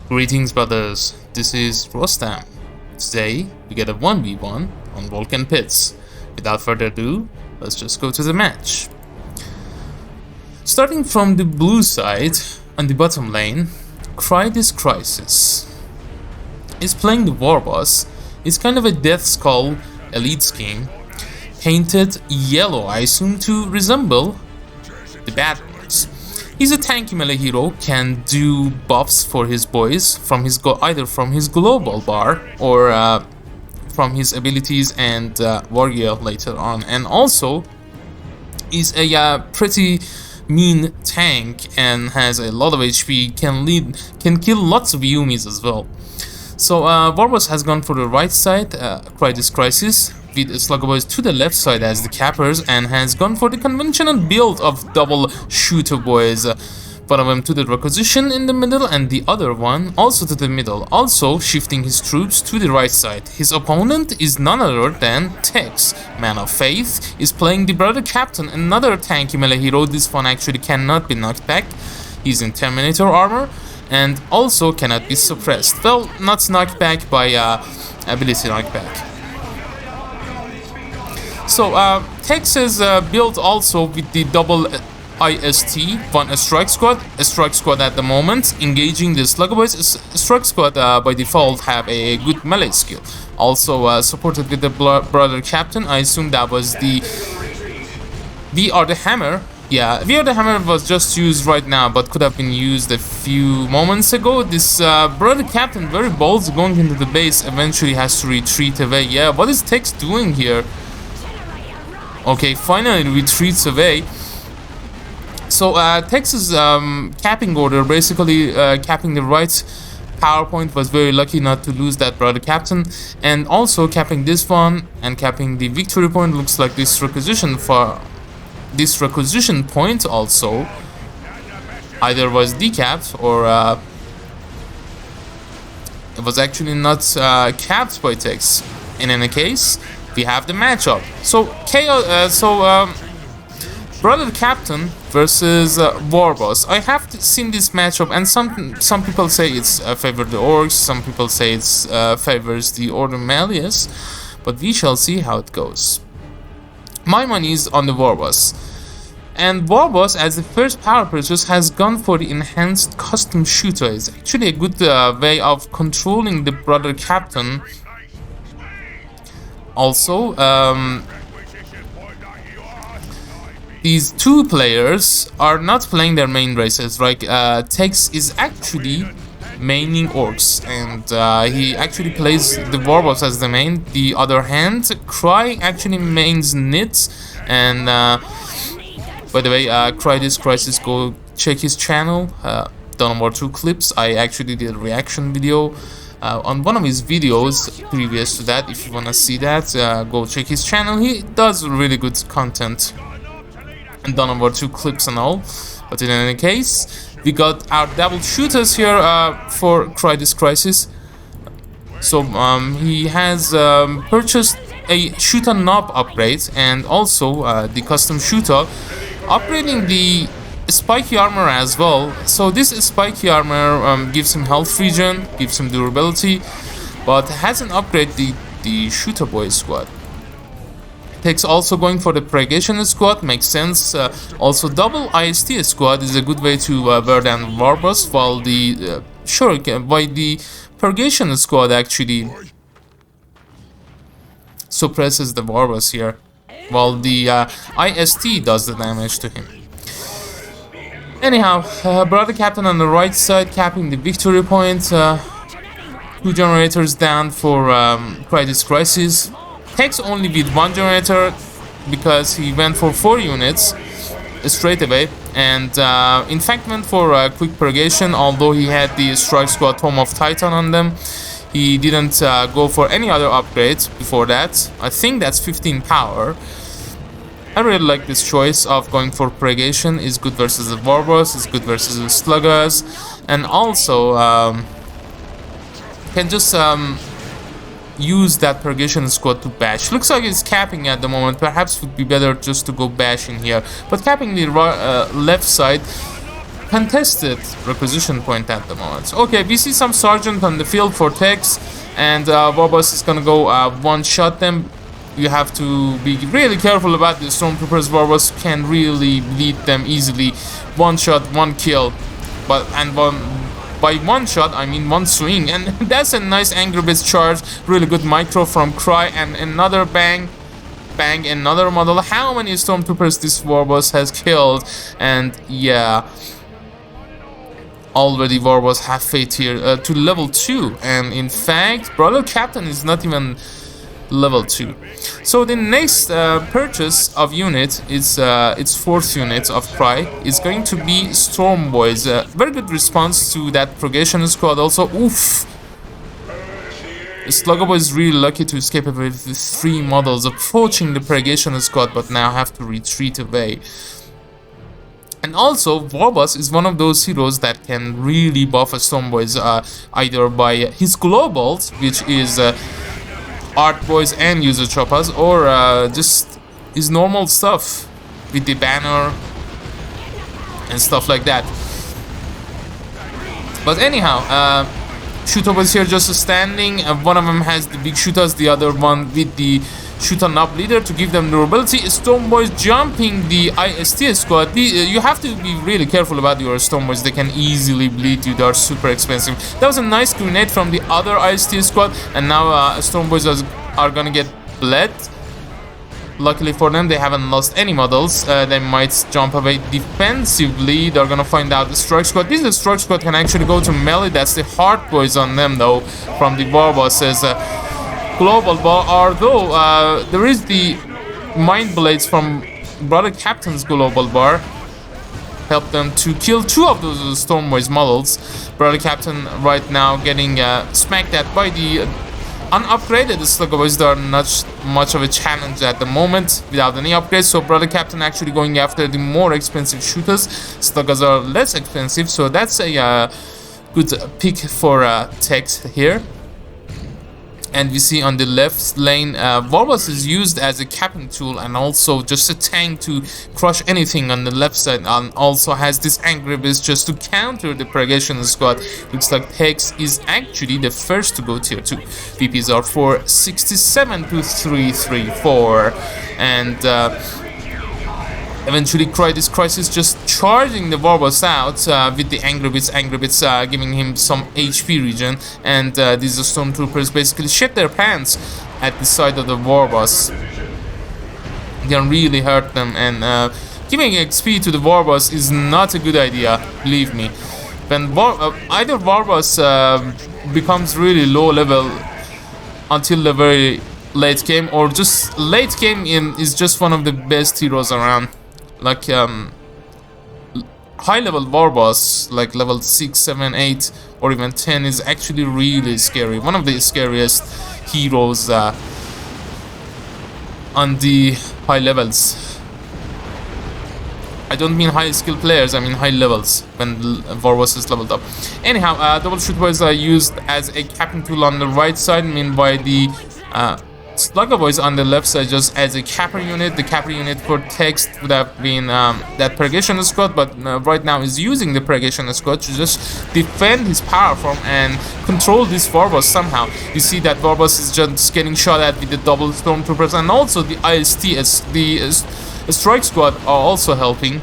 Greetings, brothers. This is Rostam. Today we get a 1v1 on Vulcan Pits. Without further ado, let's just go to the match. Starting from the blue side, on the bottom lane, CryThisCrysis is playing the war boss. It's kind of a death skull elite scheme, painted yellow, I assume to resemble the bad ones. He's a tanky melee hero, can do buffs for his boys from his either from his global bar or from his abilities and warrior later on, and also is a pretty mean tank and has a lot of HP, can kill lots of Yumis as well. So Warboss has gone for the right side, CryThisCrysis, with Slugger Boys to the left side as the cappers, and has gone for the conventional build of double shooter boys. One of them to the requisition in the middle and the other one also to the middle, also shifting his troops to the right side. His opponent is none other than Tex, Man of Faith, is playing the Brother Captain, another tanky melee hero. This one actually cannot be knocked back. He's in Terminator armor and also cannot be suppressed. Well, not knocked back by ability knockback. So Tex is built also with the double IST, a strike squad at the moment, engaging the Slugger Boys. Strike squad by default have a good melee skill, also supported with the Brother Captain. I assume that was the VR the Hammer. Yeah, VR the Hammer was just used right now, but could have been used a few moments ago. This Brother Captain, very bold, going into the base, eventually has to retreat away. Yeah, what is Tex doing here? Okay, finally retreats away. So Tex's capping order, basically capping the right power point, was very lucky not to lose that Brother Captain, and also capping this one and capping the victory point. Looks like this requisition point also either was decapped or it was actually not capped by Tex. In any case, we have the matchup. So Brother Captain versus Warboss. I have seen this matchup, and some people say it's favors the orcs, some people say it's favors the Order Malleus, but we shall see how it goes. My money is on the Warboss, and Warboss, as the first power purchase, has gone for the enhanced custom shooter. It's actually a good way of controlling the Brother Captain. Also, these two players are not playing their main races. Like Tex is actually maining orcs, and he actually plays the Warboss as the main. The other hand, Cry actually mains Nits, and by the way, CryThisCrysis, go check his channel. Done one or two clips. I actually did a reaction video on one of his videos previous to that. If you want to see that, go check his channel. He does really good content and done over 2 clips and all. But in any case, we got our double shooters here for CryThisCrysis. So he has purchased a shooter knob upgrade and also the custom shooter, upgrading the spiky armor as well. So this spiky armor gives him health regen, gives him durability, but hasn't upgraded the shooter boy squad. Tex also going for the Purgation squad, makes sense. Also double IST squad is a good way to wear down Warboss, while the the Purgation squad actually suppresses the Warboss here, while the IST does the damage to him. Anyhow, Brother Captain on the right side capping the victory point. 2 generators down for CryThisCrysis. Tex only with 1 generator because he went for 4 units straight away, and in fact went for a quick purgation. Although he had the Strike Squad Tome of Titan on them, he didn't go for any other upgrades before that. I think that's 15 power. I really like this choice of going for Purgation. Is good versus the Warboss, is good versus the Sluggers, and also can just use that Purgation squad to bash. Looks like it's capping at the moment. Perhaps would be better just to go bash in here, but capping the left side contested requisition point at the moment. Okay, we see some sergeant on the field for Tex, and Warboss is gonna go one-shot them. You have to be really careful about the stormtroopers. Warboss can really lead them easily. One shot, one kill, by one shot I mean one swing, and that's a nice Angry Birds charge. Really good micro from Cry, and another bang, another model. How many stormtroopers this Warboss has killed? And yeah, already Warboss have fate here to level 2, and in fact Brother Captain is not even level 2. So the next purchase of unit is its 4th unit of Cry is going to be Storm Boys. Very good response to that progression squad also. Oof, Sluggo is really lucky to escape away with the 3 models approaching the Purgation squad, but now have to retreat away. And also, Warboss is one of those heroes that can really buff a Stormboys either by his globals, which is Art Boys and User Choppers, or just his normal stuff with the banner and stuff like that. But anyhow, Shooter was here just standing. One of them has the big shooters, the other one with the shooter knob leader to give them durability. Stormboys jumping the IST squad. You have to be really careful about your Stormboys. They can easily bleed you. They are super expensive. That was a nice grenade from the other IST squad, and now Stormboys are gonna get bled. Luckily for them, they haven't lost any models. They might jump away defensively. They're gonna find out the Strike Squad. This Strike Squad can actually go to melee. That's the Heart Boys on them, though, from the Warboss's global bar. Although there is the Mind Blades from Brother Captain's global bar. Help them to kill 2 of those Stormboys models. Brother Captain right now getting smacked at by the unupgraded Sluggo Boys. They are not much of a challenge at the moment without any upgrades, so Brother Captain actually going after the more expensive shooters. Sluggos are less expensive, so that's a good pick for Tex here. And we see on the left lane, Warboss is used as a capping tool and also just a tank to crush anything on the left side, and also has this Angry Beast just to counter the Purgation squad. Looks like Tex is actually the first to go tier 2. VPs are 467 to 334, and eventually CryThisCrysis just charging the Warboss out with the Angry Bits, giving him some HP regen, and these Stormtroopers basically shit their pants at the side of the Warboss. Can really hurt them, and giving XP to the Warboss is not a good idea, believe me. When either Warboss becomes really low level until the very late game, or just late game is just one of the best heroes around. Like high level Warboss, like level 6, 7, 8 or even 10 is actually really scary. One of the scariest heroes on the high levels. I don't mean high skill players, I mean high levels when Warboss is leveled up. Anyhow, double shoot boys are used as a capping tool on the right side, meanwhile the Sluggo Boys on the left side just as a capper unit. The capper unit for Tex would have been that Purgation squad, but right now is using the Purgation squad to just defend his power form and control this Warboss somehow. You see that Warboss is just getting shot at with the double Stormtroopers, and also the IST, the Strike Squad are also helping.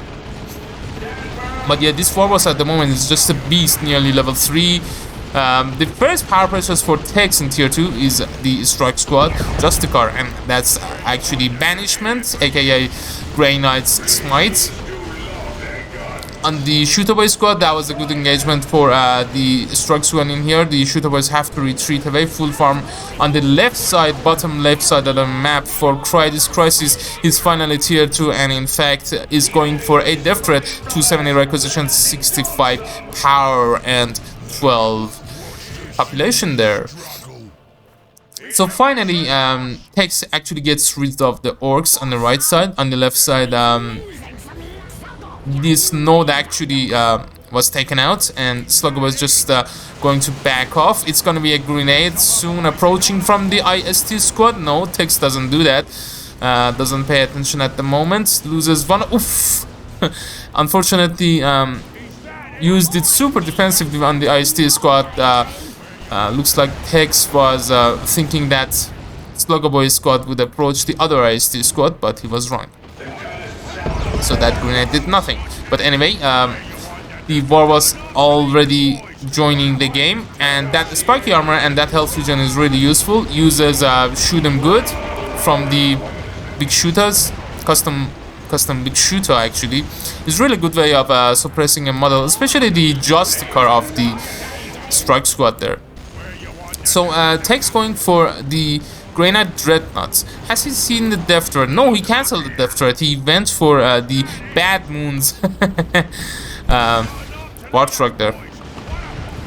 But yeah, this Warboss at the moment is just a beast, nearly level 3. The first power purchase for Tex in tier 2 is the Strike Squad, Justicar, and that's actually Banishment, aka Grey Knight's Smite. On the Shooter Boy squad, that was a good engagement for the Strike Squad in here. The Shooter Boys have to retreat away, full farm on the left side, bottom left side of the map for CryThisCrysis. He's finally tier 2 and in fact is going for a death threat, 270 requisition, 65 power and 12 population there. So finally, Tex actually gets rid of the orcs on the right side. On the left side, this node actually was taken out, and Sluggo was just going to back off. It's going to be a grenade soon approaching from the IST squad. No, Tex doesn't do that. Doesn't pay attention at the moment. Loses one. Oof. Unfortunately, used it super defensively on the IST squad. Looks like Tex was thinking that Slugger Boy squad would approach the other IST squad, but he was wrong. So that grenade did nothing. But anyway, the war was already joining the game, and that spiky armor and that health regen is really useful. Uses shoot 'em good from the big shooters, custom big shooter actually. Is really good way of suppressing a model, especially the Justicar of the strike squad there. So Tex going for the Grenade Dreadnought. Has he seen the death threat? No, he cancelled the death threat. He went for the Bad Moons war truck there.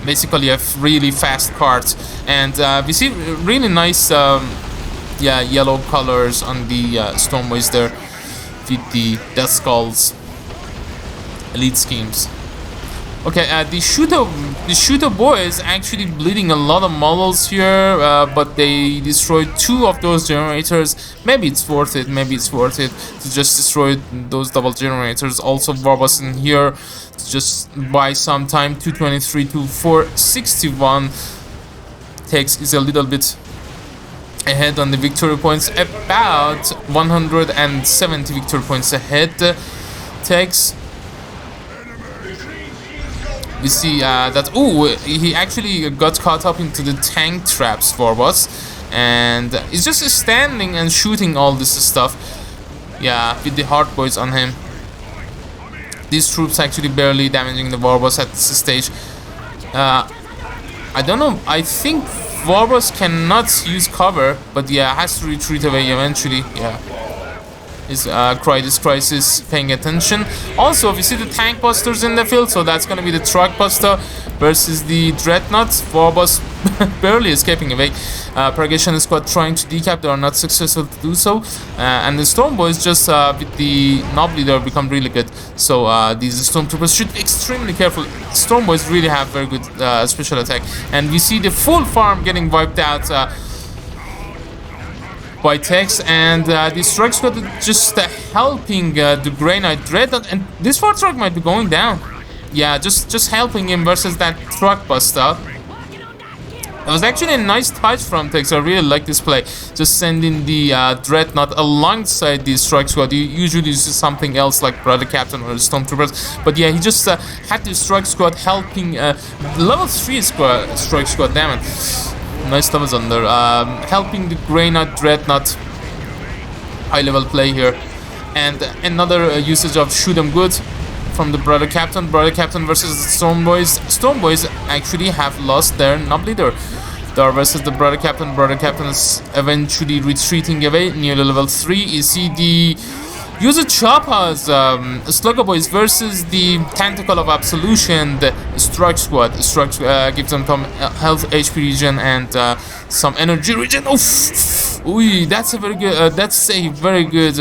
Basically a really fast cart, and we see really nice yeah, yellow colors on the Stormboys there with the Death Skulls elite schemes. Okay, the shooter boys actually bleeding a lot of models here, but they destroyed 2 of those generators. Maybe it's worth it. Maybe it's worth it to just destroy those double generators. Also, Warbus in here to just buy some time. 223 to 461. Tex is a little bit ahead on the victory points. About 170 victory points ahead. Tex. We see that, oh, he actually got caught up into the tank traps for us, and he's just standing and shooting all this stuff. Yeah, with the hard boys on him. These troops actually barely damaging the Warbus at this stage. I don't know, I think Warbus cannot use cover, but yeah, has to retreat away eventually. Yeah. Is CryThisCrysis paying attention. Also, we see the tank busters in the field, so that's gonna be the truck buster versus the Dreadnought. Warbus barely escaping away. Purgation squad trying to decap, they are not successful to do so. And the Stormboys just with the Knob Leader become really good. So these Stormtroopers should be extremely careful. Stormboys really have very good special attack. And we see the full farm getting wiped out by Tex, and the strike squad just helping the Grey Knight Dreadnought, and this war truck might be going down. Yeah, just helping him versus that truck buster. It was actually a nice touch from Tex. I really like this play. Just sending the Dreadnought alongside the strike squad. You usually use something else like Brother Captain or Stormtroopers, but yeah, he just had the strike squad helping level 3 strike squad. Damn it. Nice levels on there. Helping the Grey Knight Dreadnought. High level play here. And another usage of shoot 'em good from the Brother Captain. Brother Captain versus the Stormboys. Stormboys actually have lost their Knob Leader. They are versus the Brother Captain. Brother Captain is eventually retreating away. Nearly level 3. You see the user Choppas, Slugger Boys versus the Tentacle of Absolution, the Strike Squad. Strike gives them some health, HP regen, and some energy regen. Oof! Ooh, that's a very good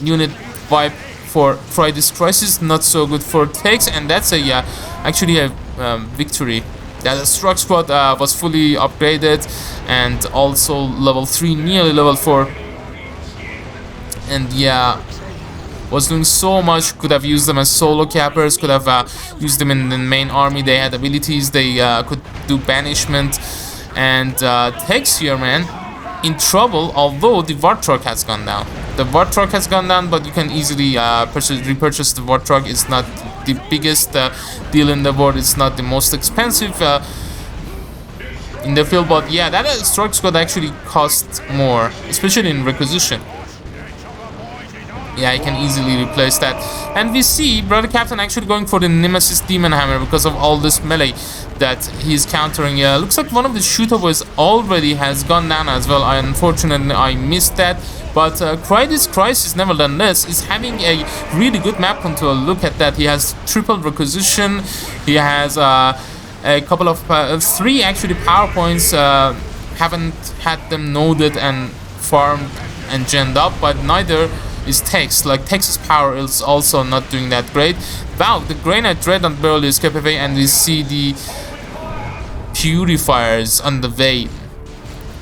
unit vibe for CryThisCrysis. Not so good for Tex, and that's actually a victory. The Strike Squad was fully upgraded, and also level 3, nearly level 4, and yeah, was doing so much. Could have used them as solo cappers, could have used them in the main army. They had abilities, they could do banishment, and Tex here, man, in trouble, although the war truck has gone down. The war truck has gone down, but you can easily repurchase the war truck. It's not the biggest deal in the world, it's not the most expensive in the field, but yeah, that strike squad actually costs more, especially in requisition. Yeah, I can easily replace that. And we see Brother Captain actually going for the Nemesis Demon Hammer because of all this melee that he's countering. Yeah, looks like one of the shooter boys already has gone down as well. Unfortunately, I missed that. But CryThisCrysis, nevertheless, is having a really good map control. Look at that. He has triple requisition. He has a couple of 3 actually power points. Haven't had them noded and farmed and genned up, but neither is Tex. Like, Tex's power is also not doing that great. Wow, the Grey Knight Dreadnought barely escape away, and we see the Purifiers on the way.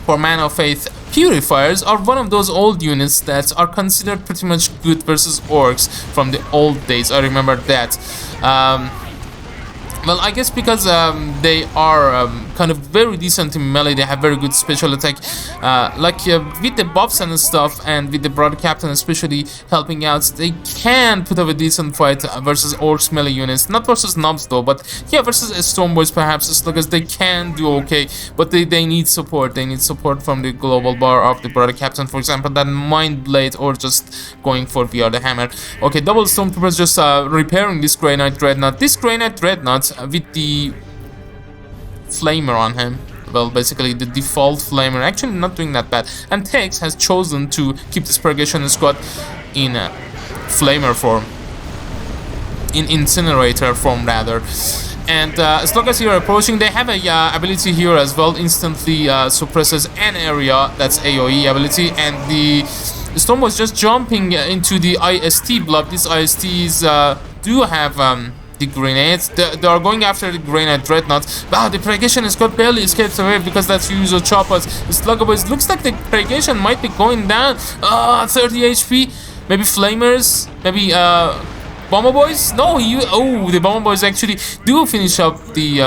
For Man of Faith, Purifiers are one of those old units that are considered pretty much good versus orcs from the old days. I remember that. Well, I guess because they are kind of very decent in melee, they have very good special attack. With the buffs and stuff, and with the brother captain especially helping out, they can put up a decent fight versus orcs melee units. Not versus nobs though, but yeah, versus storm boys perhaps, as long as they can do okay. But they need support. They need support from the global bar of the brother captain, for example, that mind blade, or just going for VR the hammer. Okay, double stormtroopers just repairing this Grey Knight Dreadnought. This Grey Knight Dreadnought with the flamer on him, well, basically the default flamer, actually not doing that bad. And Tex has chosen to keep this Purgation squad in flamer form, in incinerator form rather. And as long as you're approaching, they have a ability here as well, instantly suppresses an area. That's AoE ability. And the Storm was just jumping into the IST block. These ISTs do have the grenades. They are going after the grenade dreadnought. Wow, the Purgation squad barely escapes away because that's user choppers. Sluggaboys, looks like the Purgation might be going down. 30 HP. Maybe flamers. Maybe Bomber Boys? No, the Bomber Boys actually do finish up the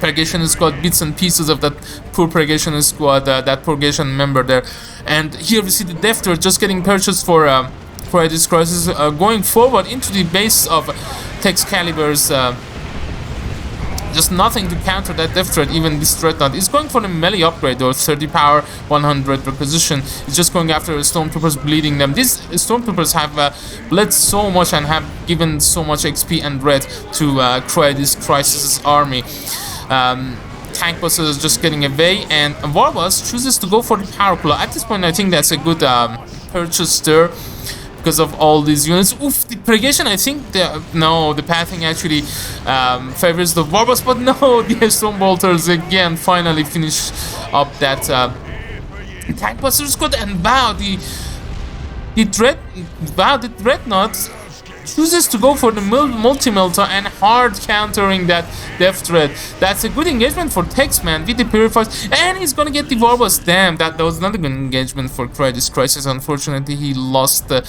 Purgation squad, bits and pieces of that poor Purgation squad, that Purgation member there. And here we see the Death Threat just getting purchased for CryThisCrysis, going forward into the base of Texcalibure's. Just nothing to counter that Death Threat. Even this Dreadnought is going for the melee upgrade though, 30 power, 100 reposition. It's just going after Stormtroopers, bleeding them. These Stormtroopers have bled so much and have given so much XP and red to CryThisCrysis' army. Tank Boss is just getting away, and Warboss chooses to go for the Power Claw. At this point, I think that's a good purchase there, because of all these units. Oof, the Purgation, I think the pathing actually favors the Warboss, but no, the Storm Bolters again finally finish up that Tank Buster squad. And wow, the Dreadnought chooses to go for the multi-melter and hard countering that Death Threat. That's a good engagement for Tex, man, with the Purifiers, and he's gonna get the Warboss. Damn, that was not a good engagement for CryThisCrysis. Unfortunately, he lost a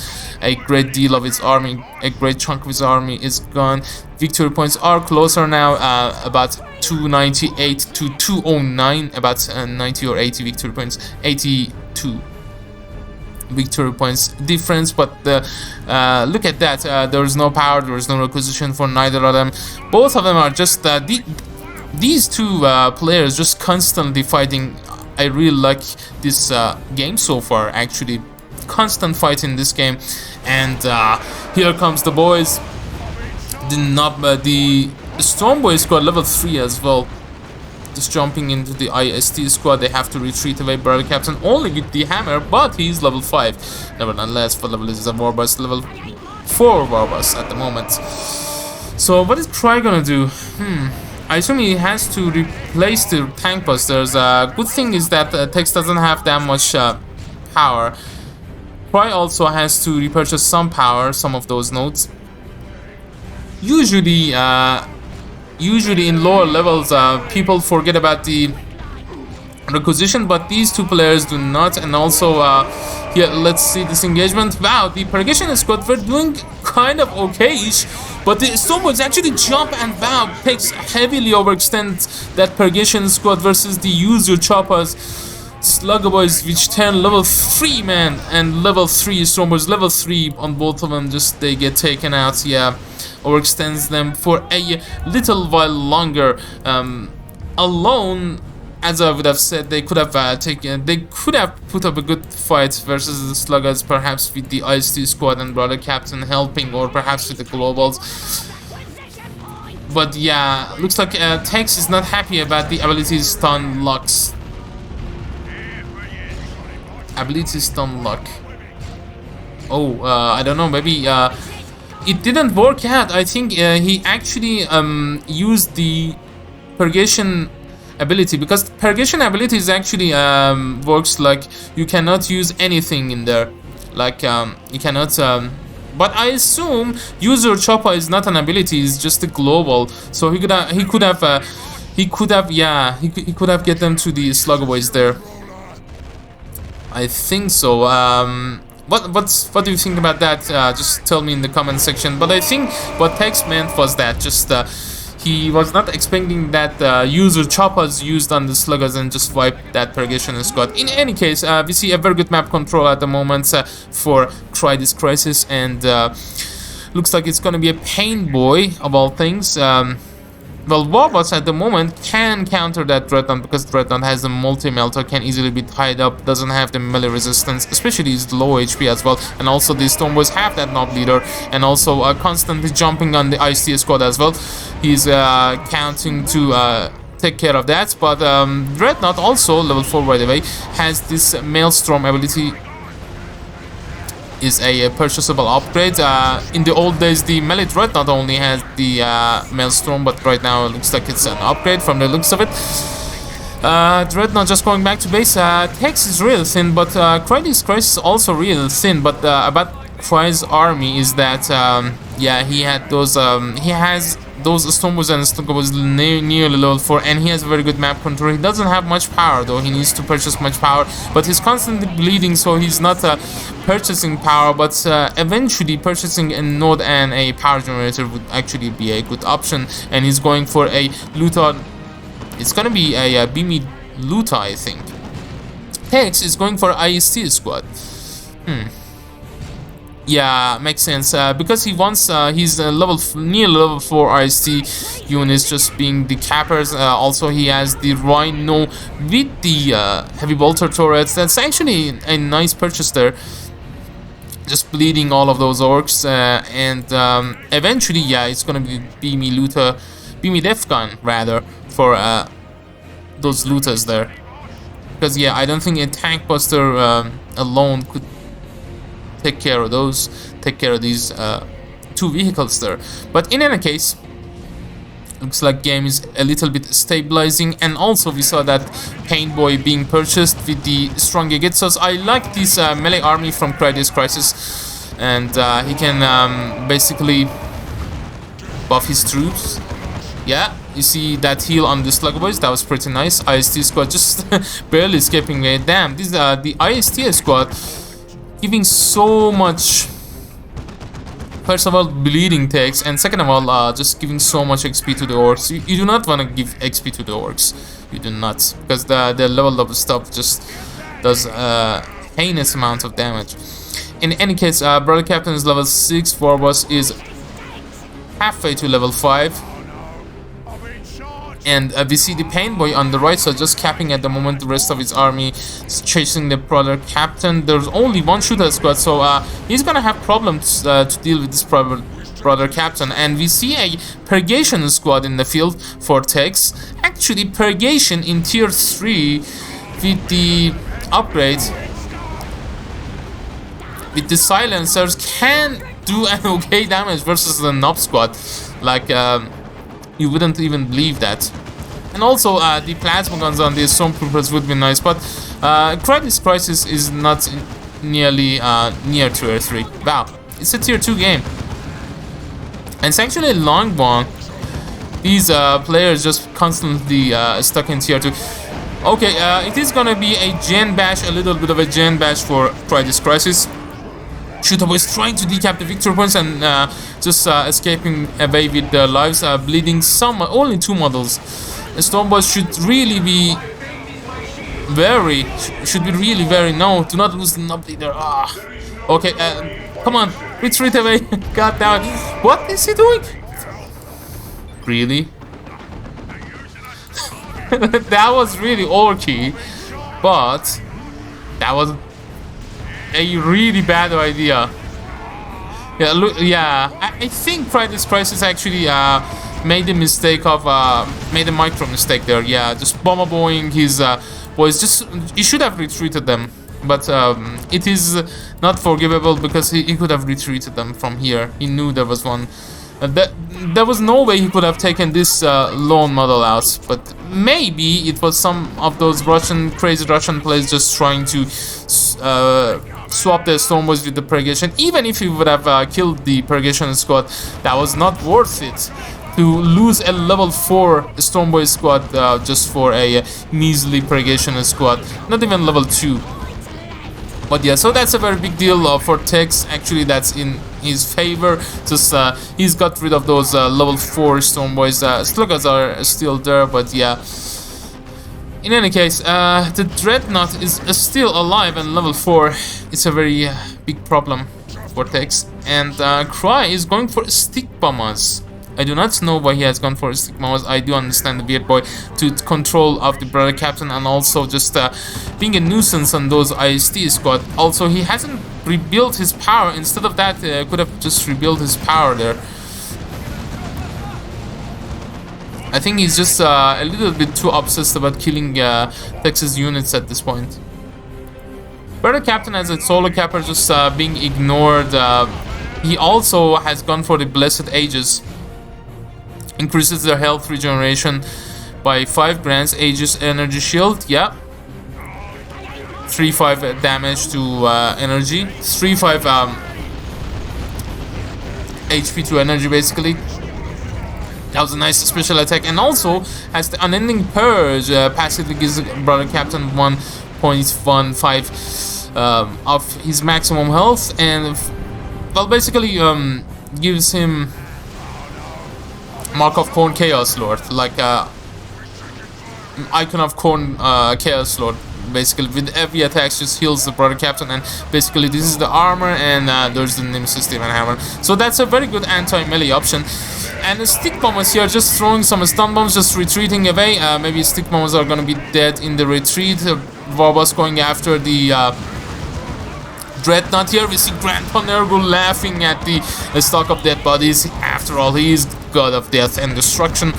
great deal of his army. A great chunk of his army is gone. Victory points are closer now, about 298 to 209, about 90 or 80 victory points, 82 victory points difference. But look at that, there is no power, there is no requisition for neither of them. Both of them are just these two players just constantly fighting. I really like this game so far, actually. Constant fight in this game. And here comes the boys, the Storm Boy squad, level 3 as well. Just jumping into the IST squad. They have to retreat away. Brother Captain only with the hammer, but he's level 5. Nevertheless, for level is a Warboss, level 4 Warboss at the moment. So what is Cry gonna do? I assume he has to replace the Tank Busters. Good thing is that Tex doesn't have that much power. Cry also has to repurchase some power, some of those nodes. Usually in lower levels, people forget about the requisition, but these two players do not. And also, here, let's see this engagement. Wow, the Purgation squad were doing kind of okay-ish, but the Stormboys actually jump, and wow, Tex heavily overextends that Purgation squad versus the user choppers. Sluggaboys, which turn level 3, man, and level 3 Stormboys, level 3 on both of them. Just they get taken out. Yeah, overextends them for a little while longer. Alone, as I would have said, they could have put up a good fight versus the Sluggers, perhaps with the IST squad and Brother Captain helping, or perhaps with the Globals. But yeah, looks like Tex is not happy about the ability stun locks. Ability stun lock. Oh, I don't know, maybe it didn't work out. I think he actually used the Purgation ability, because Purgation ability is actually works like you cannot use anything in there, like you cannot but I assume user chopper is not an ability, it's just a global. So he could have get them to the Sluggaboys there. I think so. What do you think about that? Just tell me in the comment section. But I think what Tex meant was that just he was not expecting that user choppas used on the sluggers and just wipe that Purgation squad. In any case, we see a very good map control at the moment for CryThisCrysis, and looks like it's gonna be a pain boy of all things. Well, Warboss at the moment can counter that Dreadnought because Dreadnought has a multi-melter, can easily be tied up, doesn't have the melee resistance, especially his low HP as well. And also the Stormboys have that Knob Leader, and also constantly jumping on the ICT squad as well. He's counting to take care of that. But Dreadnought also, level 4 by the way, has this Maelstrom ability. Is a purchasable upgrade. In the old days, the melee Dreadnought only has the Maelstrom, but right now it looks like it's an upgrade from the looks of it. Dreadnought just going back to base. Tex is real thin, but CryThisCrysis is also real thin. But about Cry's army is that yeah, he had those he has those Stormboys and Sluggers nearly level 4, and he has a very good map control. He doesn't have much power though, he needs to purchase much power, but he's constantly bleeding, so he's not purchasing power, but eventually purchasing a node and a power generator would actually be a good option, and he's going for a Luta. It's gonna be a Beamy Luta, I think. Tex is going for IST squad. Yeah, makes sense. Because he wants his near level 4 IST units just being the cappers. Also, he has the Rhino with the heavy bolter turrets. That's actually a nice purchase there. Just bleeding all of those orcs, and eventually, yeah, it's gonna be Beamy Luta, Beamy Defcon rather, for those looters there. Because yeah, I don't think a tank buster alone could take care of these two vehicles there. But in any case, looks like game is a little bit stabilizing, and also we saw that Pain Boy being purchased with the strong Gitsos. I like this melee army from CryThisCrysis, and he can basically buff his troops. Yeah, you see that heal on the Slugger Boys, that was pretty nice. IST squad just barely escaping it. Damn, this the IST squad giving so much. First of all, bleeding takes, and second of all, just giving so much XP to the orcs. You do not want to give XP to the orcs. You do not, because the level of stuff just does heinous amount of damage. In any case, Brother Captain is level 6. Warboss is halfway to level 5. And we see the Pain Boy on the right, so just capping at the moment. The rest of his army is chasing the Brother Captain. There's only one shooter squad, so he's gonna have problems to deal with this Brother Captain. And we see a Purgation squad in the field for Tex. Actually, Purgation in tier 3 with the upgrade, with the silencers, can do an okay damage versus the Nob squad. Like, you wouldn't even believe that. And also the plasma guns on the Stormtroopers would be nice, but CryThisCrysis is not nearly near tier 3. Wow, it's a tier 2 game, and it's actually a long one. These players just constantly stuck in tier 2. Okay, it is gonna be a gen bash, a little bit of a gen bash for CryThisCrysis. Shooter Boy is trying to decap the victory points and just escaping away with their lives, bleeding only 2 models. The Stormboys should really be very no, do not lose the Knob Leader. Okay, come on, retreat away. God damn it, what is he doing? Really? That was really orky, but that was a really bad idea. Yeah, look, yeah, I think CryThisCrysis actually made the mistake of made a micro mistake there. Yeah, just bomb-boying his boys. Just he should have retreated them, but it is not forgivable because he could have retreated them from here. He knew there was one. There was no way he could have taken this lone model out, but maybe it was some of those crazy Russian players just trying to swap their Stormboys with the Purgation. Even if he would have killed the Purgation squad, that was not worth it to lose a level 4 Stormboy squad just for a measly Purgation squad, not even level 2. But yeah, so that's a very big deal for Tex. Actually, that's in his favor. Just he's got rid of those level 4 storm boys. Sluggers are still there, but yeah. In any case, the Dreadnought is still alive and level 4. It's a very big problem for Tex. And Cry is going for stick bombers. I do not know why he has gone for stick bombers. I do understand the weird boy to control of the brother captain and also just being a nuisance on those IST squad. Also, he hasn't rebuilt his power. Instead of that, could have just rebuilt his power there. I think he's just a little bit too obsessed about killing Tex's units at this point. Brother Captain as a solo capper just being ignored. He also has gone for the Blessed Aegis. Increases their health regeneration by 5 grants. Aegis energy shield, yeah. 3-5 damage to energy. 3-5 HP to energy basically. That was a nice special attack, and also has the Unending Purge. Passively gives Brother Captain 1.15 of his maximum health, and well, basically gives him Mark of Corn Chaos Lord, like Icon of Corn Chaos Lord. Basically, with every attack, just heals the Brother Captain, and basically this is the armor, and there's the Nemesis Demon Hammer. So that's a very good anti-melee option. And the stick bombers here, just throwing some stun bombs, just retreating away. Maybe stick bombers are gonna be dead in the retreat. Warboss going after the Dreadnought here. We see Grandpa Nergal laughing at the stock of dead bodies. After all, he is god of death and destruction.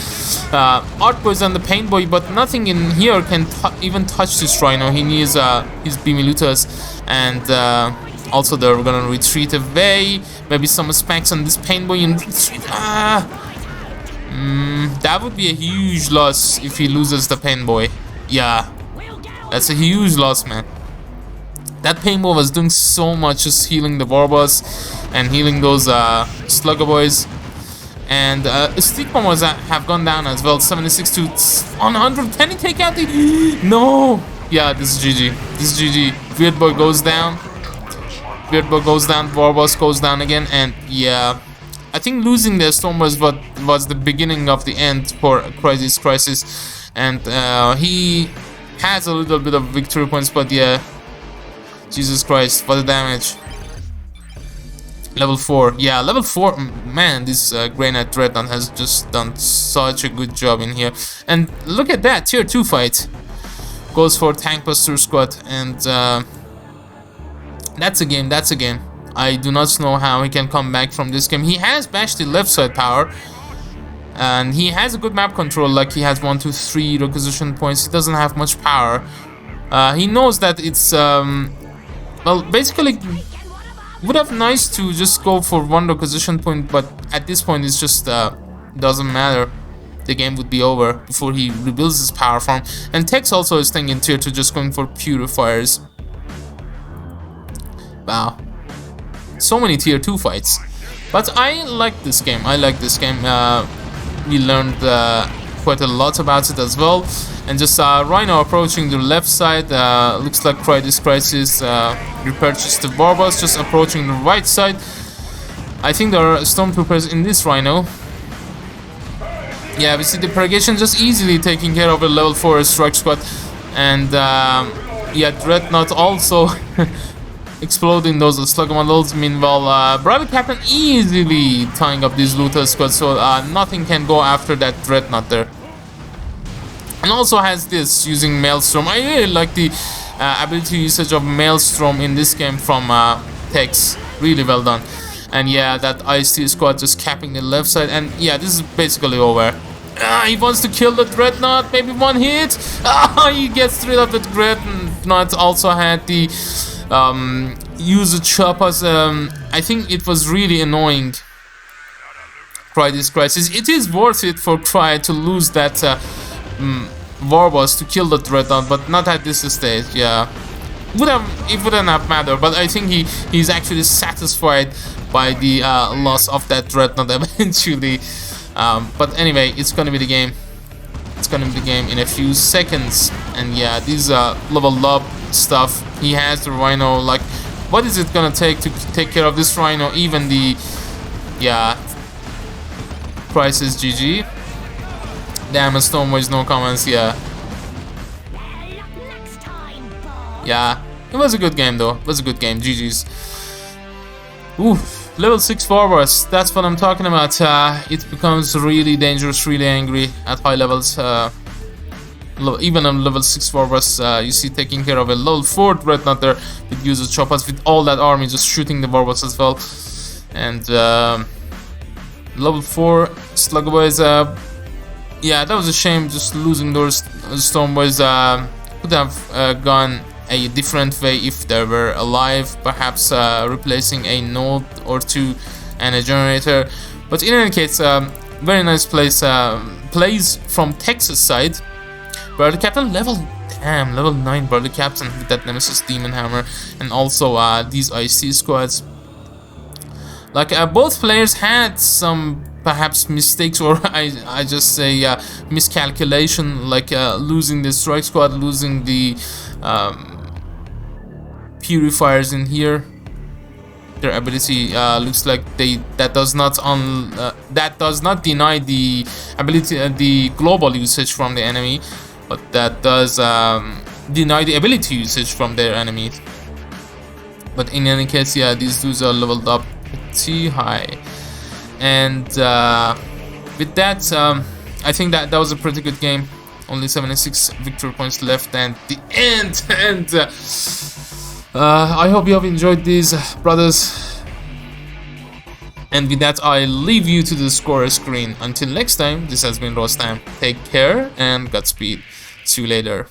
Art Boy's on the Pain Boy, but nothing in here can even touch this Rhino. He needs his Bimilutas, and also they're gonna retreat away. Maybe some smacks on this Pain Boy and retreat. That would be a huge loss if he loses the Pain Boy. Yeah, that's a huge loss, man. That Pain Boy was doing so much, just healing the Warboss and healing those Slugger Boys. And stick bombers have gone down as well. 76 to 100. Can he take out the... No! Yeah, this is GG. This is GG. Weird Boy goes down. Weird Boy goes down. Warboss goes down again. And yeah, I think losing the Stormboys was the beginning of the end for CryThisCrysis. And he has a little bit of victory points, but yeah, Jesus Christ, what a damage. Level 4, yeah, level 4, man, this Granite Dreadnought has just done such a good job in here. And look at that, tier 2 fight. Goes for Tank Buster Squad, and that's a game, that's a game. I do not know how he can come back from this game. He has bashed the left side power, and he has a good map control, like he has 1, 2, 3 requisition points. He doesn't have much power. He knows that it's, well, basically... would have nice to just go for 1 requisition point, but at this point it's just doesn't matter. The game would be over before he rebuilds his power farm. And Tex also is staying in tier 2, just going for purifiers. Wow, so many tier 2 fights. But I like this game. I like this game. We learned quite a lot about it as well. And just Rhino approaching the left side. Looks like CryThisCrysis repurchased the Warboss, just approaching the right side. I think there are Stormtroopers in this Rhino. Yeah, we see the Purgation just easily taking care of a level 4 strike squad. And yeah, Dreadnought also exploding those slug models. Meanwhile, Brother Captain easily tying up these Looter squad, so nothing can go after that Dreadnought there. And also has this using Maelstrom. I really like the ability usage of Maelstrom in this game from Tex. Really well done. And yeah, that IST squad just capping the left side. And yeah, this is basically over. He wants to kill the Dreadnought. Maybe 1 hit. He gets rid of the Dreadnought. Also had the user choppers. I think it was really annoying. CryThisCrysis. It is worth it for Cry to lose that Warboss to kill the Dreadnought, but not at this stage. Yeah, it wouldn't have mattered, but I think he's actually satisfied by the loss of that Dreadnought eventually. But anyway, it's gonna be the game. It's gonna be the game in a few seconds. And yeah, these level up stuff. He has the Rhino like what is it gonna take to take care of this Rhino? Even the, yeah, Crisis GG. Damn, Stormwise, no comments. Yeah, yeah, it was a good game though. It was a good game. GG's. Ooh, level 6 forwards. That's what I'm talking about. It becomes really dangerous, really angry at high levels. Even on level 6 forwards, you see taking care of a level 4 Dreadnought there with uses choppers with all that army just shooting the warbots as well. And level 4 Slugger Boys, yeah, that was a shame just losing those Storm Boys. Could have gone a different way if they were alive, perhaps replacing a node or two and a generator. But in any case, very nice plays from Texas side. Brother Captain level 9 Brother Captain with that Nemesis Demon Hammer, and also these IC squads. Like both players had some perhaps mistakes, or I just say miscalculation, like losing the strike squad, losing the purifiers in here. Their ability looks like that does not deny the ability, the global usage from the enemy, but that does deny the ability usage from their enemies. But in any case, yeah, these dudes are leveled up pretty high, and with that, I think that was a pretty good game. Only 76 victory points left, and the end. And I hope you have enjoyed these, brothers. And with that, I leave you to the score screen. Until next time, this has been Rostam. Take care and Godspeed. See you later.